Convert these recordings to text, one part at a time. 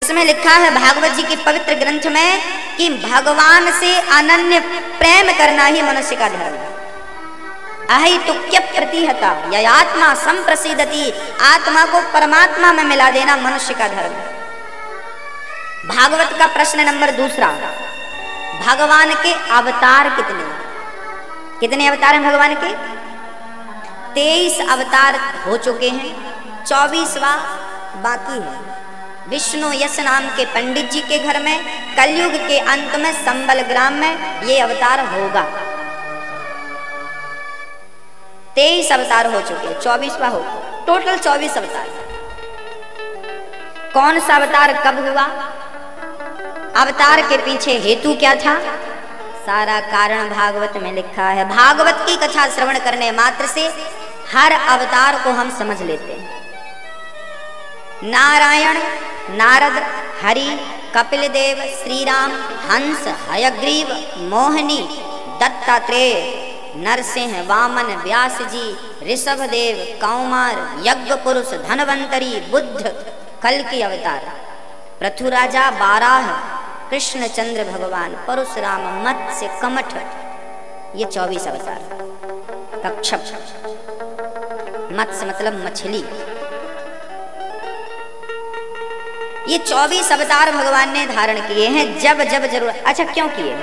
इसमें लिखा है भागवत जी के पवित्र ग्रंथ में कि भगवान से अनन्य प्रेम करना ही मनुष्य का धर्म है। अहितुक्य प्रतिहता या आत्मा संप्रसिद्धति, आत्मा को परमात्मा में मिला देना मनुष्य का धर्म है। भागवत का प्रश्न नंबर दूसरा, भगवान के अवतार कितने? कितने अवतार हैं भगवान के? 23 अवतार हो चुके हैं, 24वां बाकी है। विष्णु यश नाम के पंडित जी के घर में कलयुग के अंत में संबल ग्राम में ये अवतार होगा। 23 अवतार हो चुके, 24वां हो, टोटल 24 अवतार। कौन सा अवतार कब हुआ, अवतार के पीछे हेतु क्या था, सारा कारण भागवत में लिखा है। भागवत की कथा श्रवण करने मात्र से हर अवतार को हम समझ लेते हैं। नारायण, नारद, हरि, कपिल देव, श्री राम, हंस, हयग्रीव, मोहिनी, दत्तात्रेय, नरसिंह, वामन, व्यास जी, ऋषभ देव, कौमार, यज्ञ पुरुष, धनवंतरी, बुद्ध, कल्कि अवतार, पृथुराजा, बाराह, कृष्ण चंद्र भगवान, परशुराम, मत्स्य, कमठ, ये 24 अवतार। कच्छप, मत्स्य मतलब मछली, ये 24 अवतार भगवान ने धारण किए हैं जब जब जरूरत। अच्छा, क्यों किए?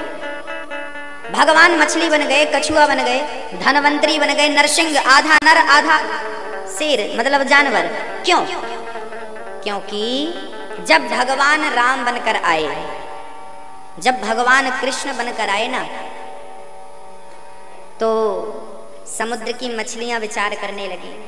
भगवान मछली बन गए, कछुआ बन गए, धनवंतरी बन गए, नरसिंह, आधा नर आधा शेर मतलब जानवर। क्यों? क्योंकि जब भगवान राम बनकर आए, जब भगवान कृष्ण बनकर आए ना, तो समुद्र की मछलियां विचार करने लगी,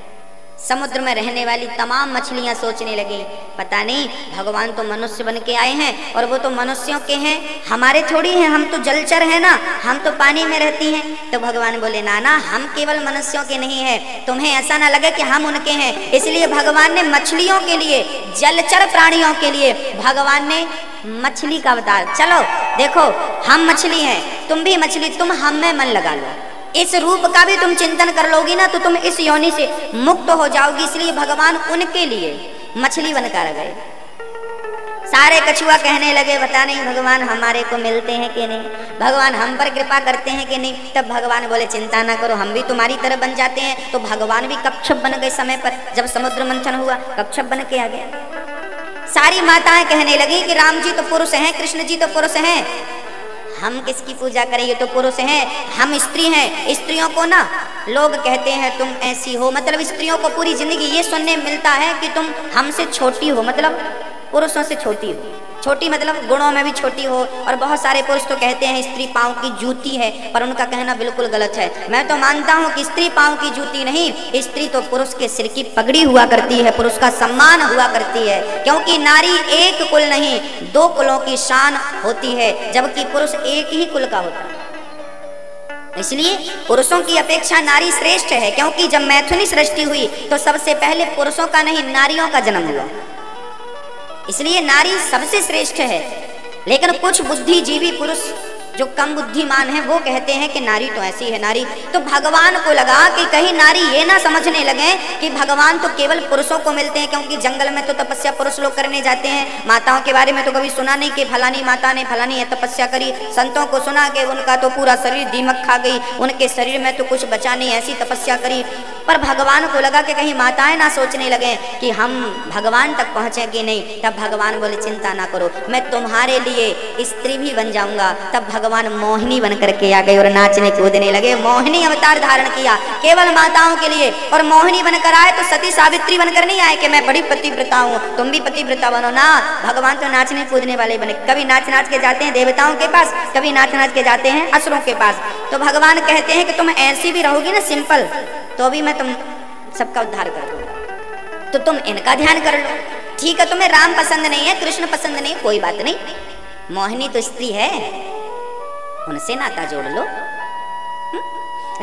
समुद्र में रहने वाली तमाम मछलियां सोचने लगी, पता नहीं भगवान तो मनुष्य बन के आए हैं और वो तो मनुष्यों के हैं, हमारे थोड़ी हैं, हम तो जलचर हैं ना, हम तो पानी में रहती हैं। तो भगवान बोले ना ना, हम केवल मनुष्यों के नहीं हैं, तुम्हें ऐसा ना लगे कि हम उनके हैं। इसलिए भगवान ने मछलियों के लिए, जलचर प्राणियों के लिए भगवान ने मछली का अवतार। चलो देखो, हम मछली हैं, तुम भी मछली, तुम हम में मन लगा लो, इस रूप का भी तुम चिंतन कर लोगी ना तो तुम इस योनि से मुक्त हो जाओगी। इसलिए भगवान उनके लिए मछली बनकर गए। सारे कछुआ कहने लगे, पता नहीं भगवान हमारे को मिलते हैं कि नहीं, भगवान हम पर कृपा करते हैं कि नहीं। तब भगवान बोले, चिंता ना करो, हम भी तुम्हारी तरह बन जाते हैं। तो भगवान भी कच्छप बन गए समय पर, जब समुद्र मंथन हुआ कच्छप बन के आ गए। सारी माताएं कहने लगी कि राम जी तो पुरुष हैं, कृष्ण जी तो पुरुष हैं, हम किसकी पूजा करें, ये तो पुरुष हैं, हम स्त्री हैं। स्त्रियों को ना लोग कहते हैं तुम ऐसी हो, मतलब स्त्रियों को पूरी जिंदगी ये सुनने मिलता है कि तुम हमसे छोटी हो, मतलब पुरुषों से छोटी हो। छोटी मतलब गुणों में भी छोटी हो। और बहुत सारे पुरुष तो कहते हैं स्त्री पांव की जूती है, पर उनका कहना बिल्कुल गलत है। मैं तो मानता हूं कि स्त्री पांव की जूती नहीं, स्त्री तो पुरुष के सिर की पगड़ी हुआ करती है, पुरुष का सम्मान हुआ करती है। क्योंकि नारी एक कुल नहीं, 2 कुलों की शान होती है, जबकि पुरुष एक ही कुल का होता है। इसलिए पुरुषों की अपेक्षा नारी श्रेष्ठ है। क्योंकि जब मैथुनी सृष्टि हुई तो सबसे पहले पुरुषों का नहीं, नारियों का जन्म हुआ, इसलिए नारी सबसे श्रेष्ठ है। लेकिन कुछ बुद्धिजीवी पुरुष जो कम बुद्धिमान है वो कहते हैं कि नारी तो ऐसी है नारी। तो भगवान को लगा कि कहीं नारी ये ना समझने लगे कि भगवान तो केवल पुरुषों को मिलते हैं, क्योंकि जंगल में तो तपस्या पुरुष लोग करने जाते हैं। माताओं के बारे में तो कभी सुना नहीं कि फलानी माता ने फलानी तपस्या करी, संतों को सुना कि उनका तो पूरा शरीर दीमक खा गई, उनके शरीर में तो कुछ बचा नहीं, ऐसी तपस्या करी। पर भगवान को लगा कि कहीं माताएं ना सोचने लगे कि हम भगवान तक पहुंचे कि नहीं। तब भगवान बोले, चिंता ना करो, मैं तुम्हारे लिए स्त्री भी बन जाऊंगा। तब भगवान मोहिनी बन करके आ गए और नाचने कूदने लगे। मोहिनी अवतार धारण किया केवल माताओं के लिए। और मोहिनी बनकर आए तो सती सावित्री बनकर नहीं आए कि मैं बड़ी पतिव्रता हूँ, तुम भी पतिव्रता बनो ना। भगवान तो नाचने कूदने वाले बने। कभी नाच नाच के जाते हैं देवताओं के पास, कभी नाच नाच के जाते हैं असुरों के पास। तो भगवान कहते हैं कि तुम ऐसी भी रहोगी ना सिंपल, तो भी मैं तुम सबका उद्धार कर दूंगा, तो तुम इनका ध्यान कर लो। ठीक है, तुम्हें राम पसंद नहीं है, कृष्ण पसंद नहीं, कोई बात नहीं, मोहिनी तो स्त्री है, उनसे नाता जोड़ लो।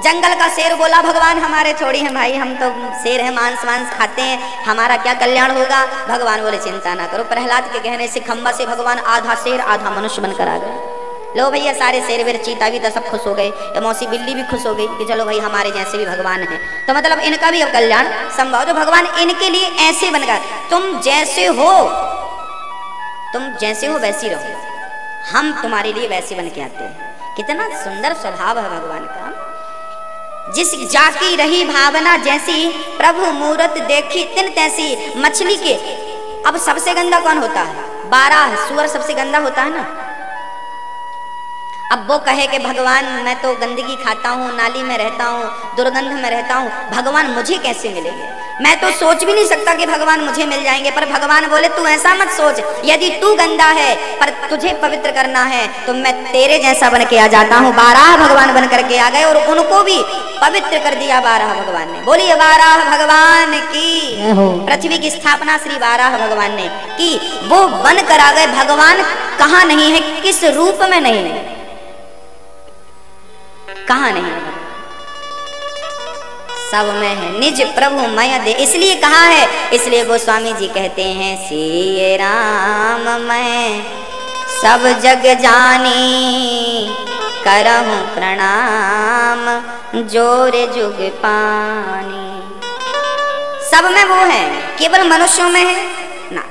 जंगल का शेर बोला, भगवान हमारे थोड़ी है भाई, हम तो शेर है, मांस वांस खाते हैं, हमारा क्या कल्याण होगा। भगवान बोले, चिंता ना करो। प्रहलाद के कहने से खंबा से भगवान आधा शेर आधा मनुष्य बनकर आ गए। लो भैया, सारे शेर वेर चीता भी तो सब खुश हो गए, ये मौसी बिल्ली भी खुश हो गई कि चलो भाई हमारे जैसे भी भगवान हैं, तो मतलब इनका भी अब कल्याण संभव। तो भगवान इनके लिए ऐसे बन गए, तुम जैसे हो तुम जैसे हो वैसी रहो, हम तुम्हारे लिए वैसे बन के आते हैं। कितना सुंदर स्वभाव है भगवान का। जिस जाकी रही भावना जैसी, प्रभु मूरत देखी तिन तैसी। मछली के अब सबसे गंदा कौन होता है? 12 सुअर सबसे गंदा होता है ना। अब वो कहे कि भगवान मैं तो गंदगी खाता हूँ, नाली में रहता हूँ, दुर्गंध में रहता हूँ, भगवान मुझे कैसे मिलेंगे? मैं तो सोच भी नहीं सकता कि भगवान मुझे मिल जाएंगे। पर भगवान बोले तू ऐसा मत सोच, यदि तू गंदा है पर तुझे पवित्र करना है तो मैं तेरे जैसा बन के आ जाता हूँ। 12 भगवान बन करके आ गए और उनको भी पवित्र कर दिया 12 भगवान ने। बोलिए 12 भगवान की। पृथ्वी की स्थापना श्री 12 भगवान ने की। वो बन कर आ गए। भगवान कहाँ नहीं है, किस रूप में नहीं है, कहाँ नहीं है, सब में है। निज प्रभु मय दे, इसलिए कहा है, इसलिए गोस्वामी जी कहते हैं सिय राम मैं सब जग जानी, करहूं प्रणाम जोरे जुग पानी। सब में वो है, केवल मनुष्यों में है ना।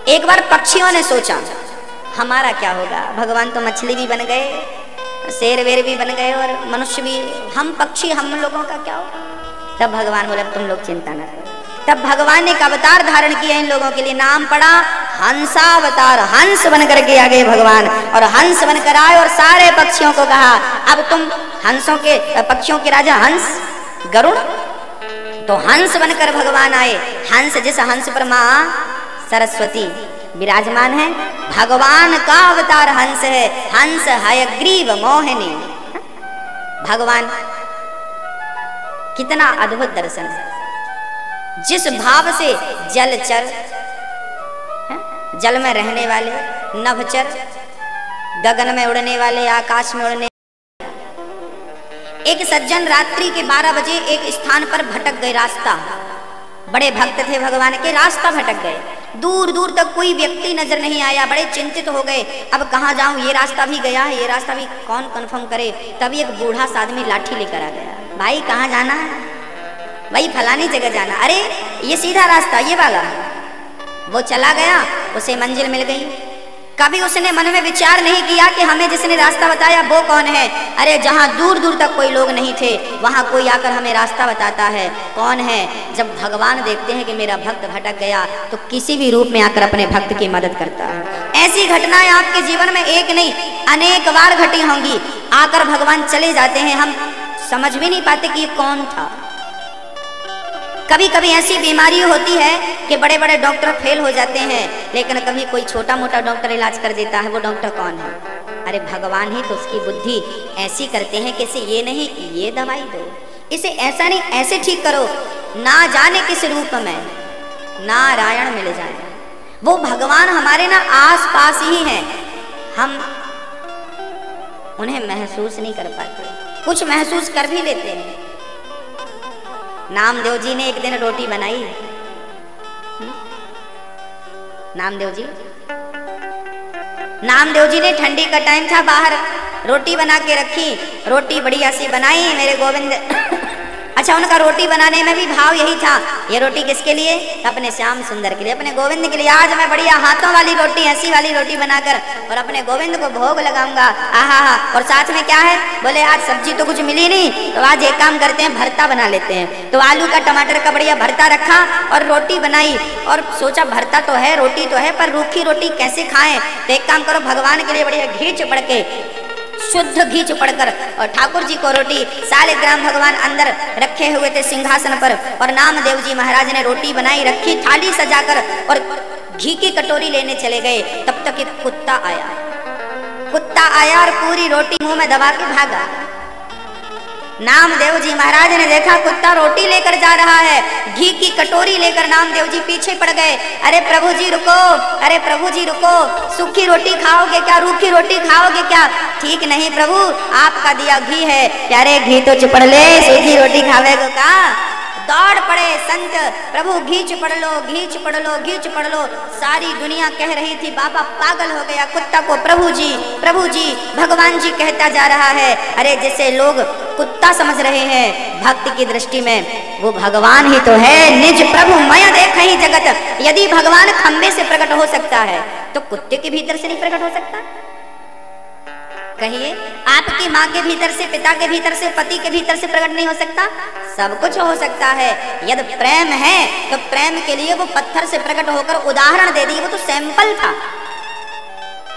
एक बार पक्षियों ने सोचा हमारा क्या होगा, भगवान तो मछली भी बन गए, शेर वेर भी बन गए और मनुष्य भी, हम पक्षी हम लोगों का क्या होगा? तब भगवान बोले तुम लोग चिंता न करो। तब भगवान ने एक अवतार धारण किया इन लोगों के लिए, नाम पड़ा हंसावतार। हंस बन करके आ गए भगवान और हंस बनकर आए और सारे पक्षियों को कहा अब तुम हंसों के, पक्षियों के राजा हंस गरुड़, तो हंस बनकर भगवान आए। हंस, जिस हंस पर माँ सरस्वती विराजमान है, भगवान का अवतार हंस है। हंस हयग्रीव मोहिनी। भगवान कितना अद्भुत दर्शन है। जिस भाव से जलचर, जल में रहने वाले, नभचर, गगन में उड़ने वाले, आकाश में उड़ने। एक सज्जन रात्रि के 12 बजे एक स्थान पर भटक गए रास्ता। बड़े भक्त थे भगवान के, रास्ता भटक गए। दूर दूर तक कोई व्यक्ति नजर नहीं आया, बड़े चिंतित हो गए। अब कहाँ जाऊं, ये रास्ता भी गया है, ये रास्ता भी कौन कंफर्म करे। तभी एक बूढ़ा सा आदमी लाठी लेकर आ गया। भाई कहाँ जाना है? भाई फलानी जगह जाना। अरे ये सीधा रास्ता, ये वाला। वो चला गया, उसे मंजिल मिल गई। कभी उसने मन में विचार नहीं किया कि हमें जिसने रास्ता बताया वो कौन है। अरे जहाँ दूर दूर तक कोई लोग नहीं थे, वहाँ कोई आकर हमें रास्ता बताता है, कौन है? जब भगवान देखते हैं कि मेरा भक्त भटक गया तो किसी भी रूप में आकर अपने भक्त की मदद करता है। ऐसी घटनाएं आपके जीवन में एक नहीं अनेक बार घटी होंगी। आकर भगवान चले जाते हैं, हम समझ भी नहीं पाते कि ये कौन था। कभी कभी ऐसी बीमारी होती है कि बड़े बड़े डॉक्टर फेल हो जाते हैं, लेकिन कभी कोई छोटा मोटा डॉक्टर इलाज कर देता है। वो डॉक्टर कौन है? अरे भगवान ही तो। उसकी बुद्धि ऐसी करते हैं कि इसे ये नहीं ये दवाई दो, इसे ऐसा नहीं ऐसे ठीक करो। ना जाने किस रूप में नारायण मिल जाए। वो भगवान हमारे ना आस पास ही हैं, हम उन्हें महसूस नहीं कर पाते, कुछ महसूस कर भी लेते हैं। नामदेव जी ने एक दिन रोटी बनाई। नामदेव जी ने, ठंडी का टाइम था, बाहर रोटी बना के रखी। रोटी बढ़िया सी बनाई मेरे गोविंद। अच्छा, उनका रोटी बनाने में भी भाव यही था, ये रोटी किसके लिए? अपने श्याम सुंदर के लिए, अपने गोविंद के लिए। आज मैं बढ़िया हाथों वाली रोटी, हंसी वाली रोटी बनाकर और अपने गोविंद को भोग लगाऊंगा। आहा हा। और साथ में क्या है? बोले आज सब्जी तो कुछ मिली नहीं, तो आज एक काम करते हैं, भरता बना लेते हैं। तो आलू का टमाटर का बढ़िया भरता रखा और रोटी बनाई। और सोचा भरता तो है, रोटी तो है, पर रूखी रोटी कैसे खाएं? तो एक काम करो, भगवान के लिए बढ़िया घी चिपड़ के, शुद्ध घी चिपड़कर और ठाकुर जी को रोटी, 40 ग्राम भगवान अंदर रखे हुए थे सिंहासन पर, और नामदेव जी महाराज ने रोटी बनाई रखी, थाली सजाकर और घी की कटोरी लेने चले गए। तब तक एक कुत्ता आया और पूरी रोटी मुंह में दबा के भागा। नामदेव जी महाराज ने देखा कुत्ता रोटी लेकर जा रहा है, घी की कटोरी लेकर नामदेव जी पीछे पड़ गए। अरे प्रभु जी रुको, अरे प्रभु जी रुको, सूखी रोटी खाओगे क्या, रूखी रोटी खाओगे क्या? ठीक नहीं प्रभु, आपका दिया घी है। प्यारे घी तो चिपड़ ले, सूखी रोटी खावेगो का? दौड़ पड़े संत, प्रभु घी चिपड़ लो, घी चिपड़ लो, घी चिपड़ लो। सारी दुनिया कह रही थी बाबा पागल हो गया, कुत्ता को प्रभु जी भगवान जी कहता जा रहा है। अरे जैसे लोग कुत्ता समझ रहे हैं, भक्ति की दृष्टि में वो भगवान ही तो है। निज प्रभु मय देखहि जगत, यदि भगवान खंबे से प्रकट हो सकता है तो कुत्ते के भीतर से नहीं प्रकट हो सकता? कहिए, आपकी माँ के भीतर से, पिता के भीतर से, पति के भीतर से प्रकट नहीं हो सकता? सब कुछ हो सकता है। यदि प्रेम है तो प्रेम के लिए वो पत्थर से प्रकट होकर उदाहरण दे दी, वो तो सैंपल था।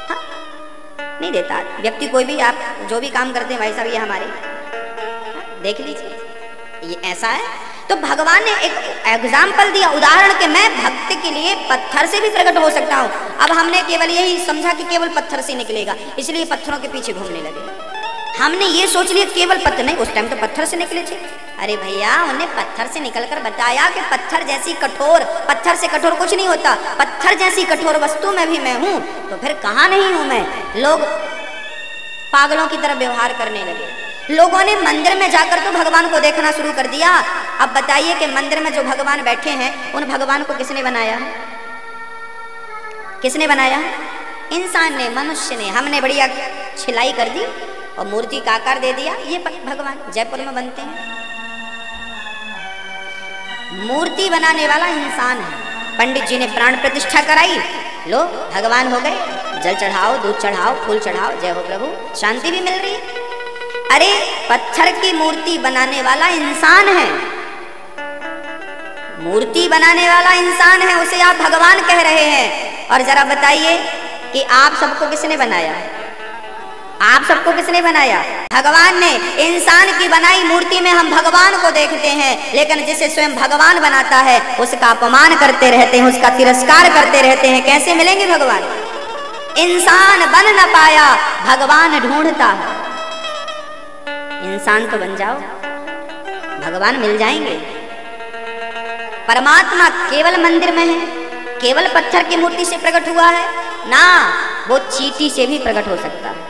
हाँ? नहीं देता व्यक्ति कोई भी, आप जो भी काम करते हैं भाई साहब, ये हमारे देख लीजिए, ये ऐसा है। तो भगवान ने एक एग्जाम्पल दिया, उदाहरण के मैं भक्त के लिए पत्थर से भी प्रकट हो सकता हूँ। अब हमने केवल यही समझा कि केवल पत्थर से निकलेगा, इसलिए पत्थरों के पीछे घूमने लगे। हमने ये सोच लिया केवल पत्थर नहीं, उस टाइम तो पत्थर से निकले थे। अरे भैया, उन्हें पत्थर से निकलकर बताया कि पत्थर जैसी कठोर, पत्थर से कठोर कुछ नहीं होता, पत्थर जैसी कठोर वस्तु में भी मैं हूँ, तो फिर कहाँ नहीं हूँ मैं। लोग पागलों की तरह व्यवहार करने लगे। लोगों ने मंदिर में जाकर तो भगवान को देखना शुरू कर दिया। अब बताइए कि मंदिर में जो भगवान बैठे हैं, उन भगवान को किसने बनाया? किसने बनाया? इंसान ने, मनुष्य ने। हमने बढ़िया छिलाई कर दी और मूर्ति का आकार दे दिया। ये भगवान जयपुर में बनते हैं। मूर्ति बनाने वाला इंसान है। पंडित जी ने प्राण प्रतिष्ठा कराई, लो भगवान हो गए। जल चढ़ाओ, दूध चढ़ाओ, फूल चढ़ाओ, जय हो प्रभु, शांति भी मिल रही है। अरे पत्थर की मूर्ति बनाने वाला इंसान है, मूर्ति बनाने वाला इंसान है, उसे आप भगवान कह रहे हैं। और जरा बताइए कि आप सबको किसने बनाया? आप सबको किसने बनाया? भगवान ने। इंसान की बनाई मूर्ति में हम भगवान को देखते हैं, लेकिन जिसे स्वयं भगवान बनाता है उसका अपमान करते रहते हैं, उसका तिरस्कार करते रहते हैं। कैसे मिलेंगे भगवान? इंसान बन न पाया, भगवान ढूंढता है। इंसान तो बन जाओ, भगवान मिल जाएंगे। परमात्मा केवल मंदिर में है, केवल पत्थर की मूर्ति से प्रकट हुआ है ना, वो चींटी से भी प्रकट हो सकता है,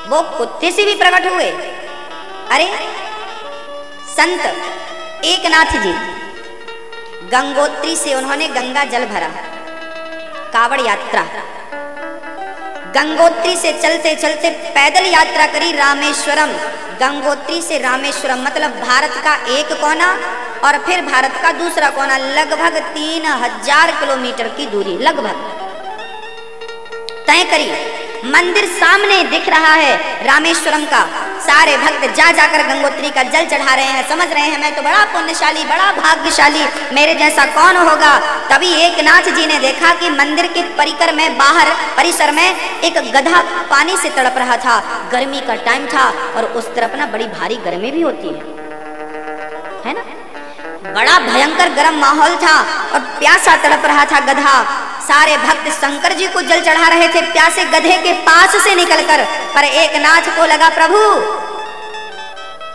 वो कुत्ते से भी प्रकट हुए। अरे संत एकनाथ जी गंगोत्री से उन्होंने गंगा जल भरा, कावड़ यात्रा, गंगोत्री से चलते चलते पैदल यात्रा करी रामेश्वरम। गंगोत्री से रामेश्वरम मतलब भारत का एक कोना और फिर भारत का दूसरा कोना, लगभग 3000 किलोमीटर की दूरी लगभग तय करी। मंदिर सामने दिख रहा है रामेश्वरम का। सारे भक्त जा जाकर गंगोत्री का जल चढ़ा रहे हैं, समझ रहे हैं मैं तो बड़ा पुण्यशाली, बड़ा भाग्यशाली, मेरे जैसा कौन होगा। तभी एकनाथ जी ने देखा कि मंदिर के परिकर में, बाहर परिसर में एक गधा पानी से तड़प रहा था। गर्मी का टाइम था और उस तरफ ना बड़ी भारी गर्मी भी होती है ना, बड़ा भयंकर गर्म माहौल था और प्यासा तड़प रहा था गधा। सारे भक्त शंकर जी को जल चढ़ा रहे थे प्यासे गधे के पास से निकलकर, पर एकनाथ को लगा प्रभु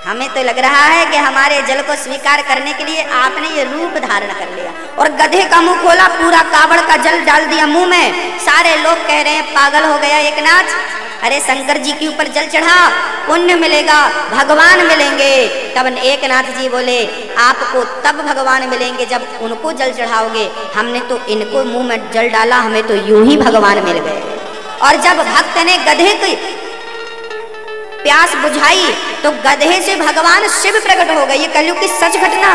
हमें तो लग रहा है कि हमारे जल को स्वीकार करने के लिए आपने ये रूप धारण कर लिया। और गधे का मुंह खोला, पूरा कावड़ का जल डाल दिया मुंह में। सारे लोग कह रहे हैं पागल हो गया एकनाथ, अरे शंकर जी के ऊपर जल चढ़ा, पुण्य मिलेगा, भगवान मिलेंगे। तब एकनाथ जी बोले आपको तब भगवान मिलेंगे जब उनको जल चढ़ाओगे, हमने तो इनको मुंह में जल डाला, हमें तो यूं ही भगवान मिल गए। और जब भक्त ने गधे की प्यास बुझाई तो गधे से भगवान शिव प्रकट हो गए। ये कलयुग की सच घटना,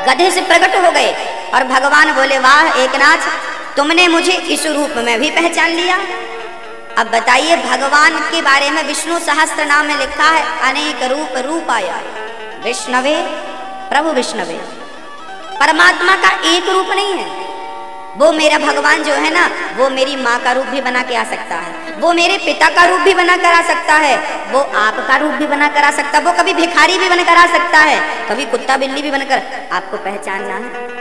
गधे से प्रकट हो गए। और भगवान बोले वाह एकनाथ, तुमने मुझे इस रूप में भी पहचान लिया। अब बताइए भगवान के बारे में विष्णु सहस्त्र नाम में लिखा है अनेक रूप रूपाया विष्णवे प्रभु विष्णवे। परमात्मा का एक रूप नहीं है। वो मेरा भगवान जो है ना, वो मेरी माँ का रूप भी बना के आ सकता है, वो मेरे पिता का रूप भी बना कर आ सकता है, वो आपका रूप भी बना कर आ सकता है, वो कभी भिखारी भी बनकर आ सकता है, कभी कुत्ता बिल्ली भी बनकर। आपको पहचानना है।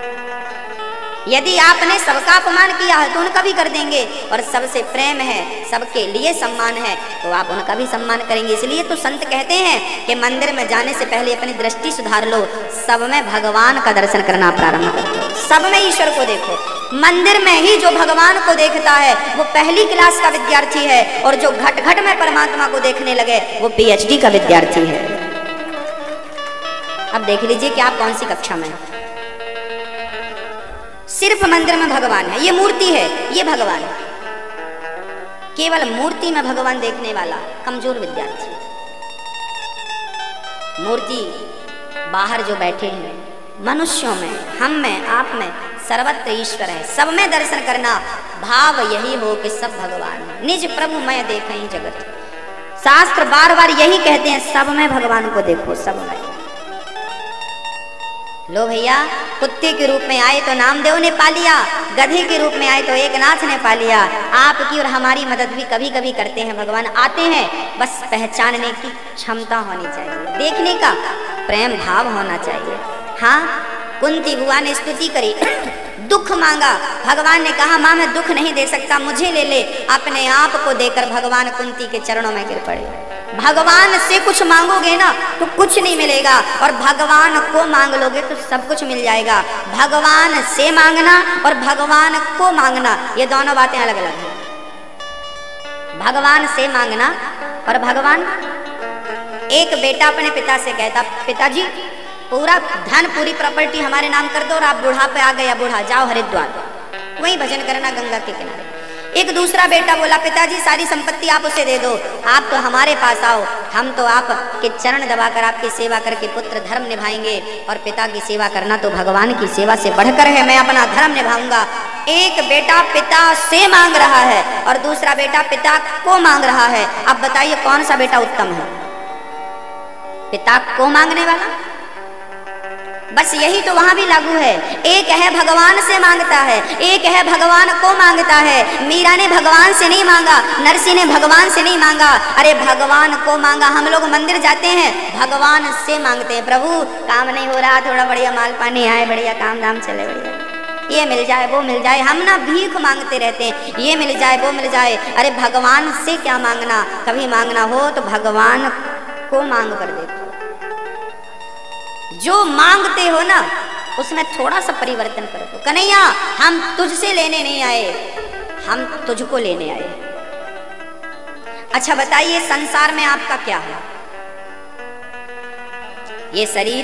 यदि आपने सबका अपमान किया है तो उनका भी कर देंगे, और सबसे प्रेम है, सबके लिए सम्मान है तो आप उनका भी सम्मान करेंगे। इसलिए तो संत कहते हैं कि मंदिर में जाने से पहले अपनी दृष्टि सुधार लो, सब में भगवान का दर्शन करना प्रारंभ करो, सब में ईश्वर को देखो। मंदिर में ही जो भगवान को देखता है वो पहली क्लास का विद्यार्थी है, और जो घट घट में परमात्मा को देखने लगे वो PhD का विद्यार्थी है। अब देख लीजिए कि आप कौन सी कक्षा में हैं। सिर्फ मंदिर में भगवान है, ये मूर्ति है, ये भगवान है। केवल मूर्ति में भगवान देखने वाला कमजोर विद्यार्थी। मूर्ति बाहर जो बैठे हैं, मनुष्यों में, हम में, आप में, सर्वत्र ईश्वर है। सब में दर्शन करना, भाव यही हो कि सब भगवान है। निज प्रभु मैं देखें जगत, शास्त्र बार बार यही कहते हैं, सब में भगवान को देखो, सब में। लो भैया, कुत्ते के रूप में आए तो नामदेव ने पा लिया, गधे के रूप में आए तो एकनाथ ने पा लिया। आपकी और हमारी मदद भी कभी कभी करते हैं भगवान, आते हैं, बस पहचानने की क्षमता होनी चाहिए, देखने का प्रेम भाव होना चाहिए। हाँ, कुंती बुआ ने स्तुति करी, दुख मांगा, भगवान ने कहा माँ मैं दुख नहीं दे सकता, मुझे ले ले। अपने आप को देकर भगवान कुंती के चरणों में गिर पड़े। भगवान से कुछ मांगोगे ना तो कुछ नहीं मिलेगा, और भगवान को मांग लोगे तो सब कुछ मिल जाएगा। भगवान से मांगना और भगवान को मांगना, ये दोनों बातें अलग अलग हैं। भगवान से मांगना और भगवान, एक बेटा अपने पिता से कहता, पिताजी पूरा धन, पूरी प्रॉपर्टी हमारे नाम कर दो, और आप बुढ़ापे आ गया, बूढ़ा जाओ हरिद्वार, वहीं भजन करना गंगा के किनारे। एक दूसरा बेटा बोला, पिताजी सारी संपत्ति आप उसे दे दो, आप तो हमारे पास आओ, हम तो आपके चरण दबाकर आपकी सेवा करके पुत्र धर्म निभाएंगे। और पिता की सेवा करना तो भगवान की सेवा से बढ़कर है, मैं अपना धर्म निभाऊंगा। एक बेटा पिता से मांग रहा है और दूसरा बेटा पिता को मांग रहा है। अब बताइए कौन सा बेटा उत्तम है? पिता को मांगने वाला। बस यही तो वहां भी लागू है। एक है भगवान से मांगता है, एक है भगवान को मांगता है। मीरा ने भगवान से नहीं मांगा, नरसिंह ने भगवान से नहीं मांगा, अरे भगवान को मांगा। हम लोग मंदिर जाते हैं, भगवान से मांगते हैं, प्रभु काम नहीं हो रहा, थोड़ा बढ़िया माल पानी आए, बढ़िया काम धाम चले, बढ़िया ये मिल जाए वो मिल जाए। हम ना भीख मांगते रहते हैं, ये मिल जाए वो मिल जाए। अरे भगवान से क्या मांगना? कभी मांगना हो तो भगवान को मांग कर देखो। जो मांगते हो ना उसमें थोड़ा सा परिवर्तन कर दो। कन्हैया हम तुझसे लेने नहीं आए, हम तुझको लेने आए। अच्छा बताइए संसार में आपका क्या है? ये शरीर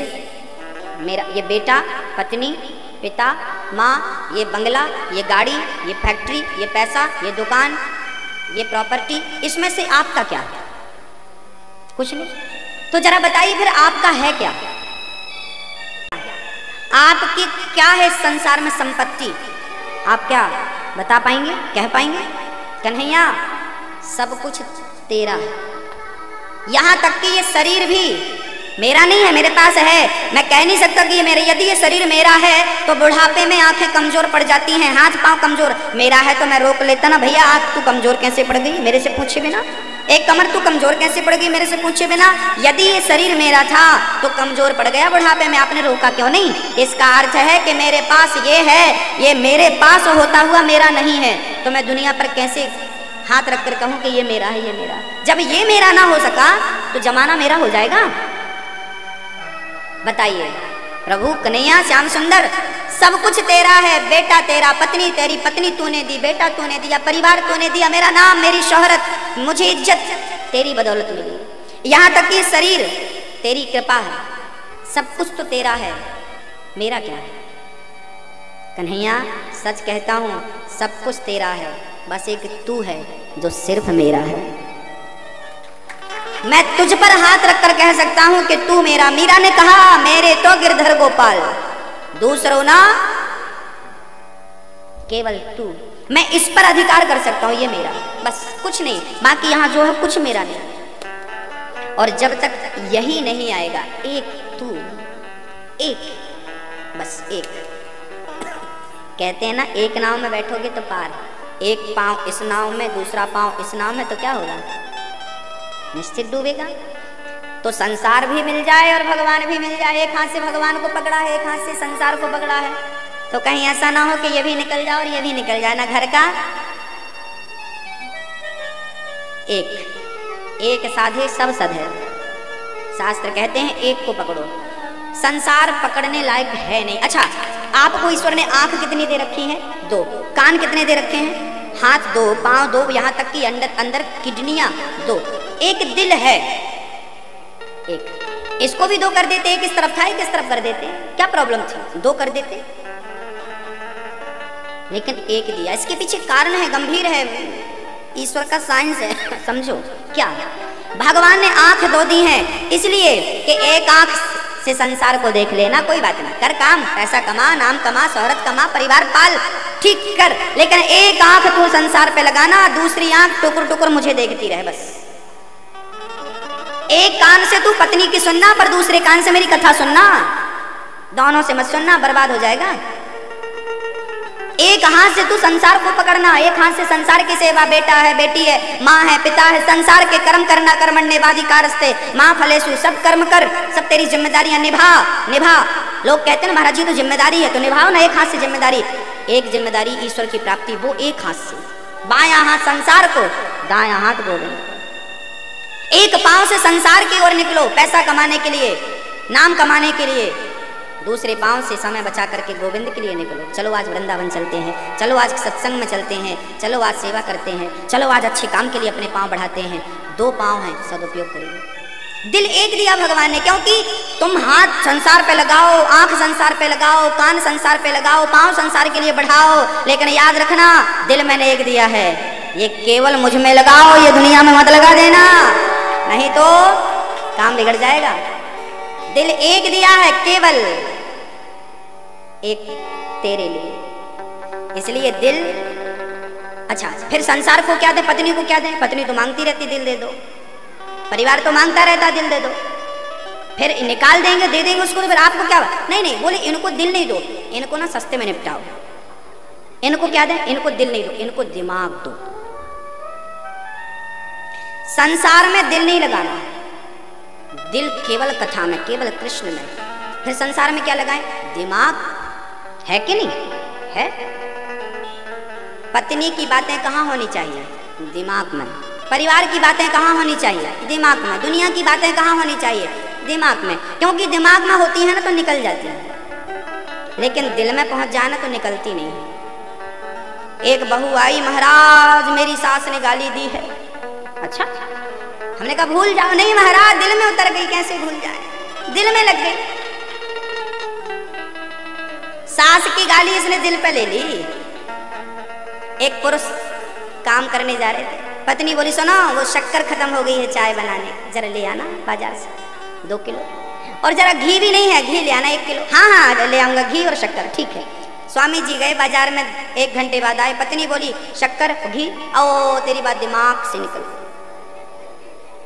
मेरा, ये बेटा, पत्नी, पिता, माँ, ये बंगला, ये गाड़ी, ये फैक्ट्री, ये पैसा, ये दुकान, ये प्रॉपर्टी, इसमें से आपका क्या है? कुछ नहीं। तो जरा बताइए फिर आपका है क्या? आपकी क्या है संसार में संपत्ति? आप क्या बता पाएंगे, कह पाएंगे? कन्हैया सब कुछ तेरा है, यहां तक कि ये शरीर भी मेरा नहीं है, मेरे पास है। मैं कह नहीं सकता कि ये मेरा, यदि ये शरीर मेरा है तो बुढ़ापे में आंखें कमजोर पड़ जाती हैं, हाथ पांव कमजोर। मेरा है तो मैं रोक लेता ना, भैया आंख तू कमजोर कैसे पड़ गई मेरे से पूछे बिना, एक कमर तू कमजोर कैसे पड़ गई मेरे से पूछे बिना। यदि ये शरीर मेरा था तो कमजोर पड़ गया बुढ़ापे में, आपने रोका क्यों नहीं? इसका अर्थ है कि मेरे पास ये है, ये मेरे पास होता हुआ मेरा नहीं है, तो मैं दुनिया पर कैसे हाथ रखकर कहूं कि ये मेरा है, ये मेरा। जब ये मेरा ना हो सका तो जमाना मेरा हो जाएगा? बताइए प्रभु कन्हैया श्याम सुंदर, सब कुछ तेरा है। बेटा तेरा, पत्नी तेरी, पत्नी तूने दी, बेटा तूने दिया, परिवार तूने दिया, मेरा नाम, मेरी शोहरत, मुझे इज्जत तेरी बदौलत मिली। यहाँ तक कि शरीर तेरी कृपा है, सब कुछ तो तेरा है, मेरा क्या है? कन्हैया सच कहता हूँ सब कुछ तेरा है, बस एक तू है जो सिर्फ मेरा है। मैं तुझ पर हाथ रखकर कह सकता हूं कि तू मेरा। मीरा ने कहा मेरे तो गिरधर गोपाल, दूसरों ना केवल तू। मैं इस पर अधिकार कर सकता हूं, ये मेरा, बस कुछ नहीं। बाकी यहां जो है कुछ मेरा नहीं। और जब तक यही नहीं आएगा, एक तू, एक, बस एक। कहते हैं ना एक नाव में बैठोगे तो पार, एक पांव इस नाव में, दूसरा पांव इस नाव में, तो क्या होगा? निश्चित डूबेगा। तो संसार भी मिल जाए और भगवान भी मिल जाए, एक हाथ से भगवान को पकड़ा है, एक हाथ से संसार को पकड़ा है, तो कहीं ऐसा ना हो कि ये भी निकल जाए और ये भी निकल जाए। ना घर का एक साधे सब सधे। शास्त्र कहते हैं एक को पकड़ो, संसार पकड़ने लायक है नहीं। अच्छा आपको ईश्वर ने आंख कितनी दे रखी है? 2। कान कितने दे रखे हैं? हाथ 2, पांव 2, यहाँ तक कि अंदर किडनियां 2, एक दिल है, एक। इसको भी 2 कर देते, एक इस तरफ था एक इस तरफ कर देते, क्या प्रॉब्लम थी? 2 कर देते, लेकिन एक दिया। इसके पीछे कारण है, गंभीर है, ईश्वर का साइंस है, समझो क्या। भगवान ने आंख दो दी है इसलिए कि एक आंख से संसार को देख लेना, कोई बात नहीं, कर काम, पैसा कमा, नाम कमा, शोहरत कमा, परिवार पाल, ठीक कर, लेकिन एक आंख तू संसार पे लगाना, दूसरी आंख टुकुर टुकुर मुझे देखती रहे बस। एक कान से तू पत्नी की सुनना, पर दूसरे कान से मेरी कथा सुनना, दोनों से मत सुनना, बर्बाद हो जाएगा। एक हाथ से तू संसार को पकड़ना, एक हाथ से संसार की सेवा, बेटा है, बेटी है, माँ है, पिता है, संसार के कर्म करना, कर्मण्येवाधिकारस्ते माँ फलेषु, सब कर्म कर, सब तेरी जिम्मेदारियां निभा निभा। लोग कहते हैं महाराज जी तो जिम्मेदारी है, तो निभाओ ना एक हाथ से जिम्मेदारी। एक जिम्मेदारी ईश्वर की प्राप्ति, वो एक हाथ से, बायां हाथ संसार को, दायां हाथ गोविंद। एक पांव से संसार की ओर निकलो पैसा कमाने के लिए, नाम कमाने के लिए, दूसरे पांव से समय बचा करके गोविंद के लिए निकलो। चलो आज वृंदावन चलते हैं, चलो आज सत्संग में चलते हैं, चलो आज सेवा करते हैं, चलो आज अच्छे काम के लिए अपने पांव बढ़ाते हैं। दो पांव हैं, सदुपयोग करिए। दिल एक दिया भगवान ने, क्योंकि तुम हाथ संसार पे लगाओ, आंख संसार पे लगाओ, कान संसार पे लगाओ, पांव संसार के लिए बढ़ाओ, लेकिन याद रखना दिल मैंने एक दिया है, ये केवल मुझ में लगाओ, ये दुनिया में मत लगा देना, नहीं तो काम बिगड़ जाएगा। दिल एक दिया है, केवल एक तेरे लिए, इसलिए दिल। अच्छा, फिर संसार को क्या दे, पत्नी को क्या दे? पत्नी तो मांगती रहती दिल दे दो, परिवार तो मांगता रहता दिल दे दो, फिर निकाल देंगे, दे देंगे उसको, तो फिर आपको क्या? नहीं नहीं, बोले इनको दिल नहीं दो, इनको ना सस्ते में निपटाओ। इनको क्या दे? इनको दिल नहीं दो, इनको दिमाग दो। संसार में दिल नहीं लगाना, दिल केवल कथा में, केवल कृष्ण में। फिर संसार में क्या लगाएं? दिमाग है कि नहीं है? पत्नी की बातें कहाँ होनी चाहिए? दिमाग में। परिवार की बातें कहाँ होनी चाहिए? दिमाग में। दुनिया की बातें कहाँ होनी चाहिए? दिमाग में, क्योंकि दिमाग में होती है ना तो निकल जाती है, लेकिन दिल में पहुंच जाना तो निकलती नहीं। एक बहू आई, महाराज मेरी सास ने गाली दी है। अच्छा, हमने कहा भूल जाओ। नहीं महाराज, दिल में उतर गई, कैसे भूल जाए? दिल में लग गई। सास की गाली इसने दिल पे ले ली। एक पुरुष काम करने जा रहे थे, पत्नी बोली सुनो वो शक्कर खत्म हो गई है चाय बनाने, जरा ले आना बाजार से 2 किलो, और जरा घी भी नहीं है, घी ले आना 1 किलो। हाँ हाँ ले आऊंगा, घी और शक्कर, ठीक है। स्वामी जी गए बाजार में, 1 घंटे बाद आए, पत्नी बोली शक्कर घी, ओ तेरी बात दिमाग से निकल।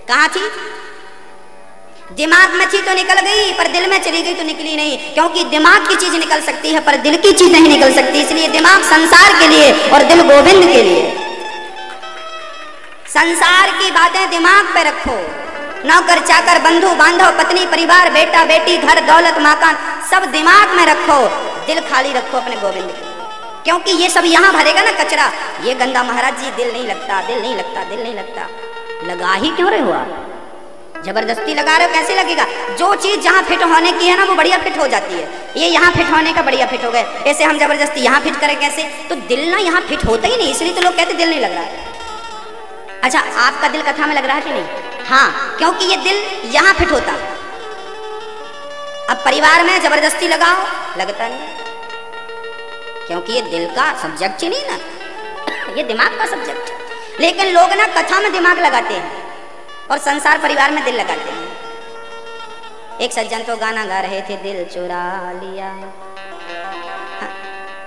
कहाँ थी? दिमाग में थी तो निकल गई, पर दिल में चली गई तो निकली नहीं, क्योंकि दिमाग की चीज निकल सकती है पर दिल की चीज नहीं निकल सकती। इसलिए दिमाग संसार के लिए और दिल गोविंद के लिए। संसार की बातें दिमाग पे रखो, नौकर चाकर, बंधु बांधव, पत्नी परिवार, बेटा बेटी, घर दौलत मकान, सब दिमाग में रखो, दिल खाली रखो अपने गोविंद के, क्योंकि ये सब यहाँ भरेगा ना कचरा। ये गंदा महाराज जी दिल नहीं लगता, दिल नहीं लगता, दिल नहीं लगता। लगा ही क्यों रहे हो आप? जबरदस्ती लगा रहे हो, कैसे लगेगा? जो चीज जहाँ फिट होने की है ना वो बढ़िया फिट हो जाती है। ये यहाँ फिट होने का बढ़िया फिट हो गए, ऐसे हम जबरदस्ती यहाँ फिट करें कैसे? तो दिल ना यहाँ फिट होता ही नहीं, इसलिए तो लोग कहते दिल नहीं लग रहा है। अच्छा, आपका दिल कथा में लग रहा है कि नहीं? हाँ, क्योंकि ये दिल यहाँ फिट होता। अब परिवार में जबरदस्ती लगाओ, लगता नहीं, क्योंकि ये दिल का सब्जेक्ट ही नहीं ना, ये दिमाग का सब्जेक्ट। लेकिन लोग ना कथा में दिमाग लगाते हैं और संसार परिवार में दिल लगाते हैं। एक सज्जन तो गाना गा रहे थे, दिल चुरा लिया। हाँ,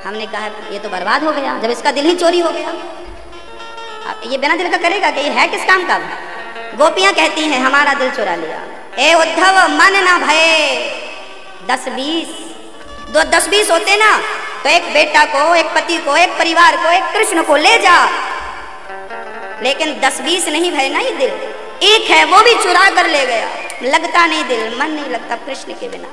हमने कहा ये तो बर्बाद हो गया जब इसका दिल ही चोरी हो गया। अब ये बिना दिल का करेगा कि? ये है किस काम का? गोपियां कहती हैं हमारा दिल चुरा लिया। ए उद्धव मन ना भये 10-20 होते ना तो एक बेटा को, एक पति को, एक परिवार को, एक कृष्ण को ले जा, लेकिन 10-20 नहीं भय ना, ये दिल एक है, वो भी चुरा कर ले गया। लगता नहीं दिल, मन नहीं लगता कृष्ण के बिना।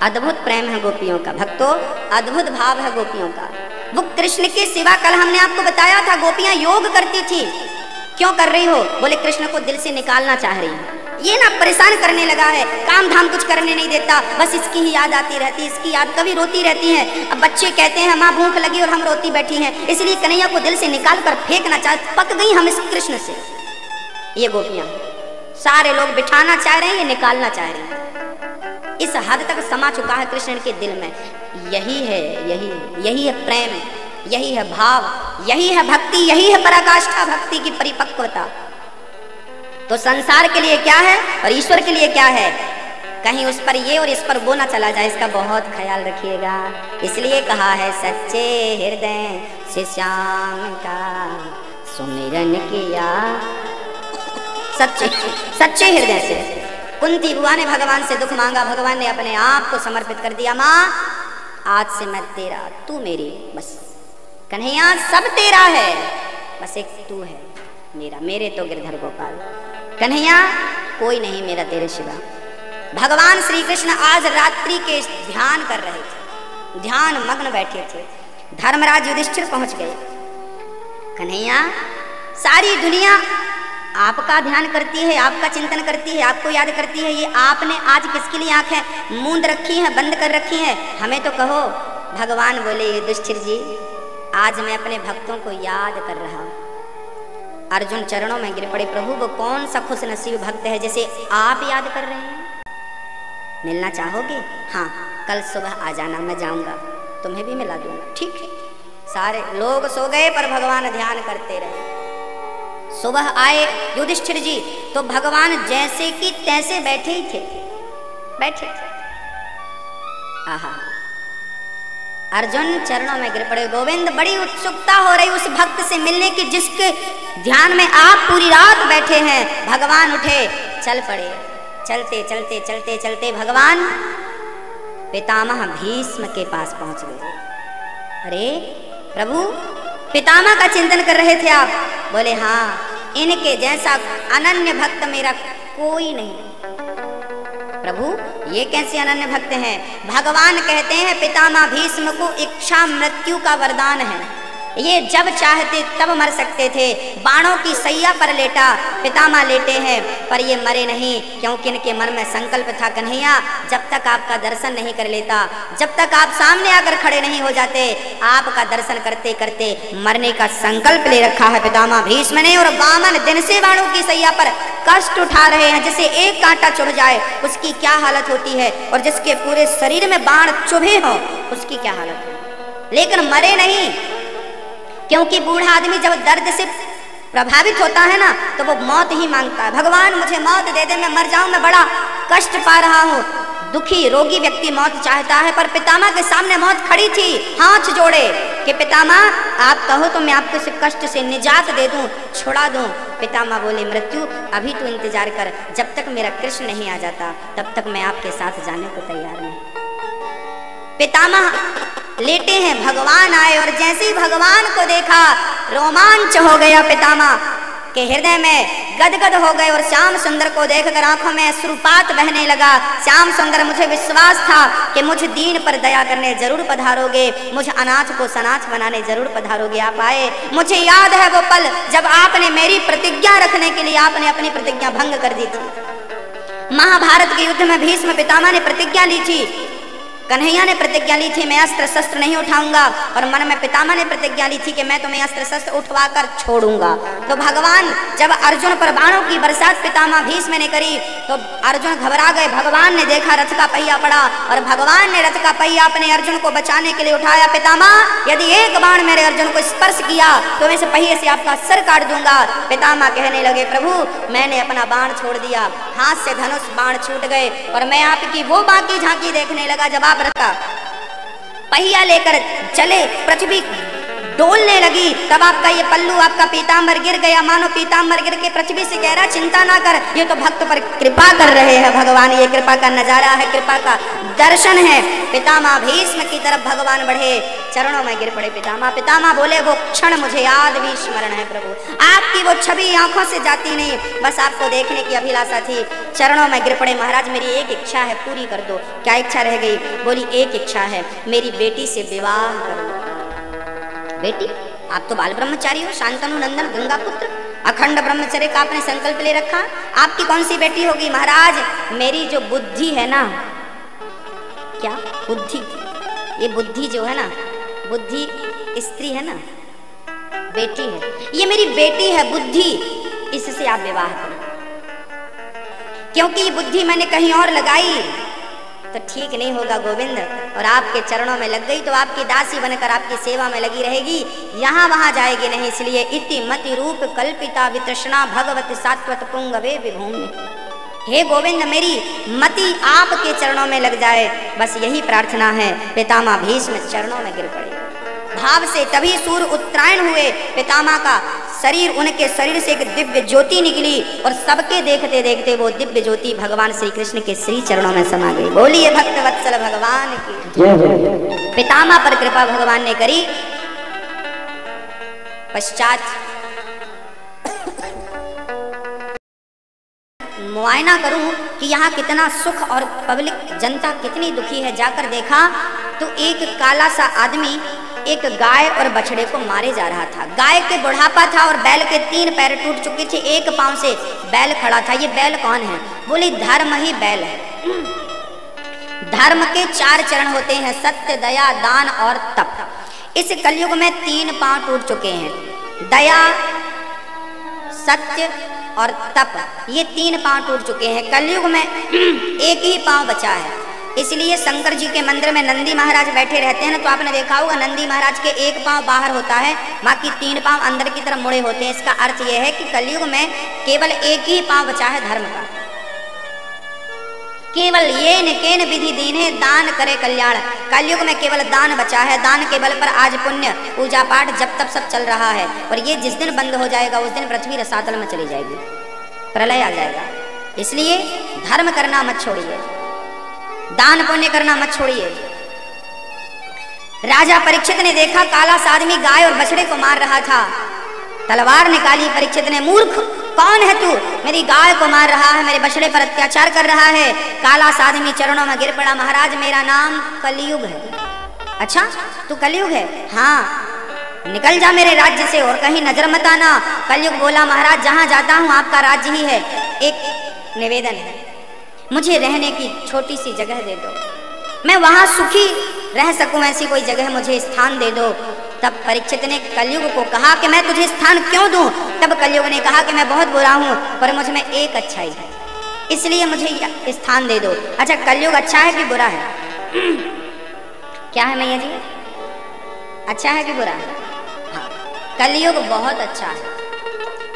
अद्भुत प्रेम है गोपियों का, भक्तों, अद्भुत भाव है गोपियों का। वो कृष्ण के सिवा, कल हमने आपको बताया था गोपियां योग करती थी। क्यों कर रही हो? बोले कृष्ण को दिल से निकालना चाह रही है। ये ना परेशान करने लगा है, काम धाम कुछ करने नहीं देता, बस इसकी ही याद आती रहती, इसकी याद कभी रोती रहती है। अब बच्चे कहते हैं माँ भूख लगी और हम रोती बैठी हैं, इसलिए कन्हैया को दिल से निकाल कर फेंकना चाह, पक गई हम इस कृष्ण से। ये गोपियां, सारे लोग बिठाना चाह रहे हैं, ये निकालना चाह रहे हैं। इस हद तक समा चुका है कृष्ण के दिल में। यही है, यही है प्रेम, यही है भाव, यही है भक्ति, यही है पराकाष्ठा भक्ति की परिपक्वता। तो संसार के लिए क्या है और ईश्वर के लिए क्या है, कहीं उस पर ये और इस पर वो ना चला जाए, इसका बहुत ख्याल रखिएगा। इसलिए कहा है सच्चे हृदय से श्याम का सुमिरन किया, सच्चे हृदय से। कुंती बुआ ने भगवान से दुख मांगा, भगवान ने अपने आप को समर्पित कर दिया। माँ आज से मैं तेरा, तू मेरी, बस कन्हैया सब तेरा है, बस एक तू है मेरा, मेरे तो गिरधर गोपाल कन्हैया कोई नहीं मेरा तेरे सिवा। भगवान श्री कृष्ण आज रात्रि के ध्यान कर रहे थे, ध्यान मग्न बैठे थे। धर्मराज युधिष्ठिर पहुंच गए। कन्हैया सारी दुनिया आपका ध्यान करती है, आपका चिंतन करती है, आपको याद करती है, ये आपने आज किसके लिए आंखें मूंद रखी हैं, बंद कर रखी हैं, हमें तो कहो। भगवान बोले युधिष्ठिर जी आज मैं अपने भक्तों को याद कर रहा हूं। अर्जुन चरणों में गिर पड़े, प्रभु वो कौन सा खुश नसीब भक्त है जिसे आप याद कर रहे हैं, मिलना चाहोगे? हाँ कल सुबह आ जाना, मैं जाऊंगा, तुम्हें भी मिला दूंगा। ठीक है। सारे लोग सो गए पर भगवान ध्यान करते रहे। सुबह आए युधिष्ठिर जी तो भगवान जैसे कि तैसे बैठे ही थे, बैठे थे। आहा, अर्जुन चरणों में गिर पड़े। गोविंद बड़ी उत्सुकता हो रही उस भक्त से मिलने की जिसके ध्यान में आप पूरी रात बैठे हैं। भगवान उठे, चल पड़े। चलते चलते चलते चलते भगवान पितामह भीष्म के पास पहुंच गए। अरे प्रभु पितामह का चिंतन कर रहे थे आप? बोले हाँ, इनके जैसा अनन्य भक्त मेरा कोई नहीं। प्रभु ये कैसे अनन्य भक्त हैं? भगवान कहते हैं पितामह भीष्म को इच्छा मृत्यु का वरदान है, ये जब चाहते तब मर सकते थे। बाणों की सैया पर लेटा पितामह लेटे हैं पर ये मरे नहीं, क्योंकि इनके मन में संकल्प था कन्हैया जब तक आपका दर्शन नहीं कर लेता, जब तक आप सामने आकर खड़े नहीं हो जाते, आपका दर्शन करते करते मरने का संकल्प ले रखा है पितामह भीष्म ने। और वामन दिन से बाणों की सैया पर कष्ट उठा रहे हैं, जिसे एक कांटा चुभ जाए उसकी क्या हालत होती है, और जिसके पूरे शरीर में बाण चुभे हो उसकी क्या हालत है, लेकिन मरे नहीं। क्योंकि बूढ़ा आदमी जब दर्द से प्रभावित होता है ना तो वो मौत ही मांगता है। भगवान मुझे मौत दे दे, मैं मर जाऊं, मैं बड़ा कष्ट पा रहा हूँ। दुखी रोगी व्यक्ति मौत चाहता है, पर पितामह के सामने मौत खड़ी थी, हाथ जोड़े कि पितामह आप कहो तो मैं आपको इस कष्ट से निजात दे दूं, छुड़ा दूं। पितामह बोले मृत्यु अभी तो इंतजार कर, जब तक मेरा कृष्ण नहीं आ जाता तब तक मैं आपके साथ जाने को तैयार नहीं। पितामह लेटे हैं, भगवान आए और जैसे ही भगवान को देखा रोमांच हो गया पितामह के हृदय में, गदगद हो गए। और श्याम सुंदर को देखकर आंखों में अश्रुपात बहने लगा। श्याम सुंदर मुझे विश्वास था कि मुझ दीन पर दया करने जरूर पधारोगे, मुझ अनाथ को सनाथ बनाने जरूर पधारोगे। आप आए, मुझे याद है वो पल जब आपने मेरी प्रतिज्ञा रखने के लिए आपने अपनी प्रतिज्ञा भंग कर दी थी। महाभारत के युद्ध में भीष्म पितामह ने प्रतिज्ञा ली थी, कन्हैया ने प्रतिज्ञा ली थी मैं अस्त्र शस्त्र नहीं उठाऊंगा, और मन में पितामह ने प्रतिज्ञा ली थी कि मैं तुम्हें अस्त्र शस्त्र उठवाकर छोड़ूंगा। तो भगवान जब अर्जुन पर बाणों की बरसात पितामह भीष्म ने करी तो अर्जुन घबरा गए। भगवान ने देखा रथ का पहिया पड़ा और भगवान ने रथ का पहिया अपने अर्जुन को बचाने के लिए उठाया। पितामह यदि एक बाण मेरे अर्जुन को स्पर्श किया तो मैं इस पहिए से आपका सर काट दूंगा। पितामह कहने लगे प्रभु मैंने अपना बाण छोड़ दिया, हाथ से धनुष बाण छूट गए और मैं आपकी वो बाकी झांकी देखने लगा जब रथ का पहिया लेकर चले, पृथ्वी डोलने लगी, तब आपका ये पल्लू आपका पीताम्बर गिर गया। मानो पीताम्बर गिर के पृथ्वी से कह रहा चिंता ना कर, ये तो भक्त पर कृपा कर रहे हैं भगवान, ये कृपा का नजारा है, कृपा का दर्शन है। पितामह भीष्म की तरफ भगवान बढ़े, चरणों में गिर पड़े पितामह। पितामह बोले वो क्षण मुझे याद भी स्मरण है प्रभु, आपकी वो छवि आंखों से जाती नहीं, बस आपको देखने की अभिलाषा थी। चरणों में गिर पड़े, महाराज मेरी एक इच्छा है पूरी कर दो। क्या इच्छा रह गई? बोली एक इच्छा है, मेरी बेटी से विवाह कर दो। बेटी आप तो बाल ब्रह्मचारी हो, शांतनु नंदन गंगा पुत्र, अखंड ब्रह्मचर्य का आपने संकल्प ले रखा, आपकी कौन सी बेटी होगी? महाराज मेरी जो बुद्धि है ना, क्या बुद्धि, ये बुद्धि जो है ना, बुद्धि स्त्री है ना, बेटी है, ये मेरी बेटी है बुद्धि, इससे आप विवाह करो। क्योंकि ये बुद्धि मैंने कहीं और लगाई तो ठीक नहीं होगा गोविंद, और आपके चरणों में लग गई तो आपकी दासी बनकर आपकी सेवा में लगी रहेगी, यहाँ वहाँ जाएगी नहीं। इसलिए इति मति रूप कल्पिता वितृष्णा भगवत सात्वत पुंगवे विभूमि। हे गोविंद, मेरी मति आपके चरणों में लग जाए, बस यही प्रार्थना है। पितामह भीष्म चरणों में गिर पड़े भाव से। तभी सूर्य उत्तरायण हुए, पितामह का शरीर, उनके शरीर से एक दिव्य ज्योति निकली और सबके देखते देखते वो दिव्य ज्योति भगवान श्री कृष्ण के श्री चरणों में समा गई। बोलिए भक्त वत्सल भगवान की। पितामह पर कृपा भगवान ने करी। पश्चात मुआयना करूं कि यहाँ कितना सुख और पब्लिक जनता कितनी दुखी है। जाकर देखा तो एक काला सा आदमी एक गाय और बछड़े को मारे जा रहा था। गाय के बुढ़ापा था और बैल के 3 पैर टूट चुके थे, एक पांव से बैल खड़ा था। ये बैल कौन है? बोले धर्म ही बैल है। धर्म के 4 चरण होते हैं, सत्य, दया, दान और तप। इस कलयुग में 3 पांव टूट चुके हैं, दया, सत्य और तप, ये 3 पांव टूट चुके हैं। कलयुग में एक ही पांव बचा है। इसलिए शंकर जी के मंदिर में नंदी महाराज बैठे रहते हैं ना, तो आपने देखा होगा नंदी महाराज के एक पांव बाहर होता है, बाकी 3 पांव अंदर की तरफ मुड़े होते हैं। इसका अर्थ यह है कि कलयुग में केवल एक ही पांव बचा है धर्म का। केवल ये निकेन विधि दीने दान करे कल्याण। कलयुग में केवल दान बचा है। दान के बल पर आज पुण्य, पूजा पाठ, जब तब सब चल रहा है, और ये जिस दिन बंद हो जाएगा उस दिन पृथ्वी रसातल में चली जाएगी, प्रलय आ जाएगा। इसलिए धर्म करना मत छोड़िए, दान पुण्य करना मत छोड़िए। राजा परीक्षित ने देखा काला सा आदमी गाय और बछड़े को मार रहा था। तलवार निकाली परीक्षित ने, मूर्ख कौन है तू, मेरी गाय को मार रहा है, मेरे बछड़े पर अत्याचार कर रहा है। काला सा आदमी चरणों में गिर पड़ा, महाराज मेरा नाम कलयुग है। अच्छा तू कलयुग है? हाँ, निकल जा मेरे राज्य से और कहीं नजर मत आना। कलयुग बोला, महाराज जहां जाता हूं आपका राज्य ही है, एक निवेदन है, मुझे रहने की छोटी सी जगह दे दो, मैं वहां सुखी रह सकूं, ऐसी कोई जगह मुझे स्थान दे दो। तब परीक्षित ने कलयुग को कहा कि मैं तुझे स्थान क्यों दूं? तब कलयुग ने कहा कि मैं बहुत बुरा हूं, पर मुझ में एक अच्छाई है, इसलिए मुझे स्थान दे दो। अच्छा कलयुग अच्छा है कि बुरा है? क्या है मैया जी, अच्छा है कि बुरा है? हाँ, कलयुग बहुत अच्छा है।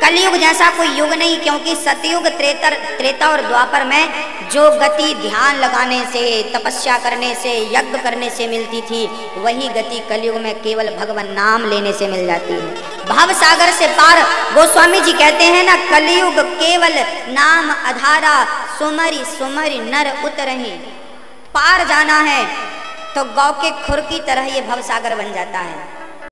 कलयुग जैसा कोई युग नहीं, क्योंकि सतयुग, त्रेता और द्वापर में जो गति ध्यान लगाने से, तपस्या करने से, यज्ञ करने से मिलती थी, वही गति कलयुग में केवल भगवान नाम लेने से मिल जाती है। भव सागर से पार, गोस्वामी जी कहते हैं ना, कलयुग केवल नाम आधारा, सुमरी सुमरी नर उतरही। पार जाना है तो गौ के खुर की तरह ये भव सागर बन जाता है।